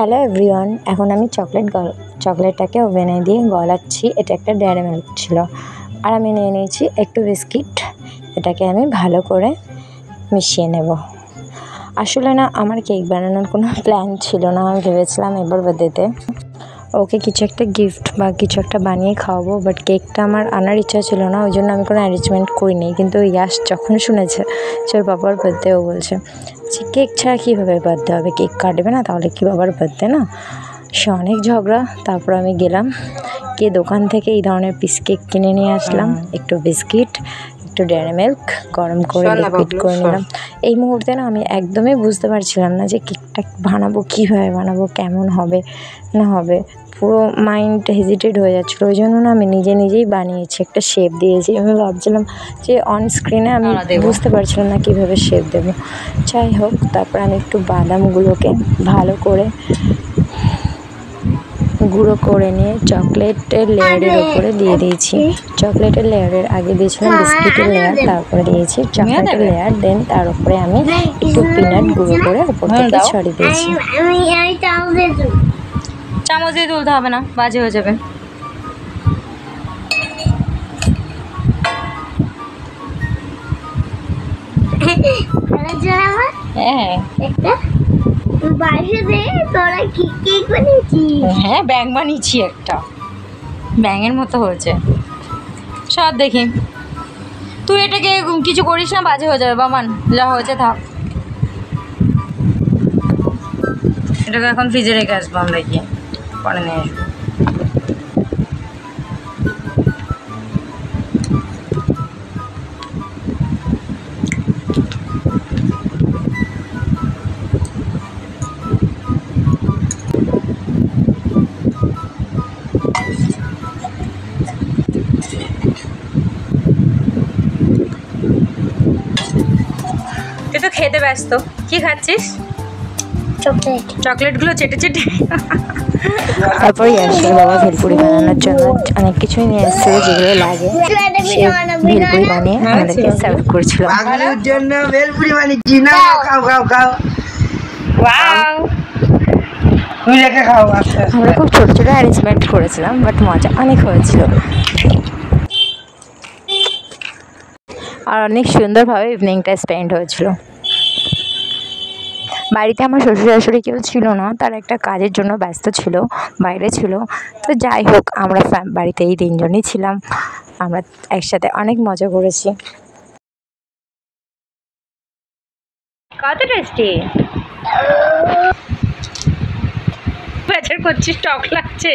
Hello everyone, এখন আমি চকলেটটাকে ওভেনে দিয়ে গলাচ্ছি। এটা একটা ডেয়ারি মিল্ক ছিল। আর আমি নিয়ে নিয়েছি একটু বিস্কিট। এটাকে আমি ভালো করে মিশিয়ে নেব। আসলে না, আমার কেক বানানোর কোনো প্ল্যান ছিল না। আমি ভেবেছিলাম এবার বার্থডেতে ওকে কিছু একটা গিফট বা কিছু একটা বানিয়ে খাওয়াবো, বাট কেকটা আমার আনার ইচ্ছা ছিল না, ওই জন্য আমি কোনো অ্যারেঞ্জমেন্ট করিনি। কিন্তু ইয়াশ যখন শুনেছে যে ওর বাবার বার্থডে, ও বলছে যে কেক ছাড়া কীভাবে বার্থডে হবে, কেক কাটবে না তাহলে কি বাবার বার্থডে না। সে অনেক ঝগড়া। তারপর আমি গেলাম দোকান থেকে এই ধরনের পিস কেক কিনে নিয়ে আসলাম, একটু বিস্কিট, একটু ডেয়ারি মিল্ক গরম করে লিকুইড করে নিলাম। এই মুহূর্তে না আমি একদমই বুঝতে পারছিলাম না যে কেকটা বানাবো, কীভাবে বানাবো, কেমন হবে না হবে। পুরো মাইন্ড হেজিটেট হয়ে যাচ্ছিলো। ওই জন্য না আমি নিজেই বানিয়েছি, একটা শেপ দিয়েছি। আমি ভাবছিলাম যে অন স্ক্রিনে আমি বুঝতে পারছিলাম না কীভাবে শেপ দেবো। যাই হোক, তারপর আমি একটু বাদামগুলোকে ভালো করে গুঁড়ো করে নিয়ে চকলেটের লেয়ারের ওপরে দিয়ে দিয়েছি। চকলেটের লেয়ারের আগে দিয়েছিলাম বিস্কিটের লেয়ার, তারপরে দিয়েছি চকলেটের লেয়ার, দেন তার উপরে আমি একটু পিনাট গুঁড়ো করে ওপর থেকে ছড়িয়ে দিয়েছি। চামচ দিয়ে তুলতে হবে না, বাজে হয়ে যাবে। হ্যাঁ, ব্যাঙ বানিয়েছি একটা, ব্যাঙের মতো হয়েছে সব। দেখি তুই এটাকে কিছু করিস না, বাজে হয়ে যাবে। বামান যা হয়েছে থাক, এটাকে এখন ফ্রিজে রেখে আসবো আমরা, গিয়ে পরে নিয়ে আসবো। তুই তো খেতে ব্যস্ত, কি খাচ্ছিস? চকলেটগুলো চেটে চেটে। তারপর ইয়াশের বাবা ভেলপুরি বানানোর জন্য অনেক কিছুই নিয়ে এসেছে যেগুলো লাগে। সে ভেলপুরি বানিয়ে আমাদেরকে সার্ভ করছিল। আমরা খুব ছোটো ছোটো অ্যারেঞ্জমেন্ট করেছিলাম, বাট মজা অনেক হয়েছিল। আর অনেক সুন্দরভাবে ইভিনিংটা স্পেন্ড হয়েছিল। বাড়িতে আমার শ্বশুর শাশুড়ি কেউ ছিল না, তার একটা কাজের জন্য ব্যস্ত ছিল, বাইরে ছিল। তো যাই হোক, আমরা বাড়িতে এই 3 জনই ছিলাম। আমরা একসাথে অনেক মজা করেছি। কত টেস্টি বেচার করছিস, টক লাগছে,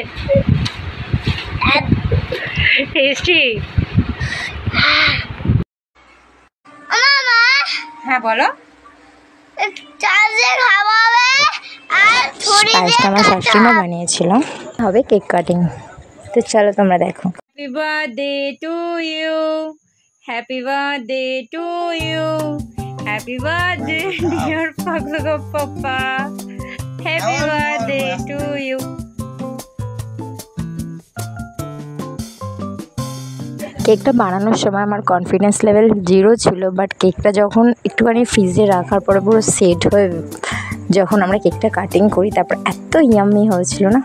টেস্টি। হ্যাঁ বলো। পায়েসটা আমার শাশুড়িমা বানিয়েছিল। হবে কেক কাটিং, তো চলো তোমরা দেখো। Happy birthday to you, happy birthday to you, happy birthday dear পাগলগো পাপা, হ্যাপি বার্থডে টু ইউ। কেকটা বানানোর সময় আমার কনফিডেন্স লেভেল 0 ছিল, বাট কেকটা যখন একটুখানি ফ্রিজে রাখার পরে পুরো সেট হয়ে যখন আমরা কেকটা কাটিং করি, তারপর এত ইয়াম্মি হয়েছিল না।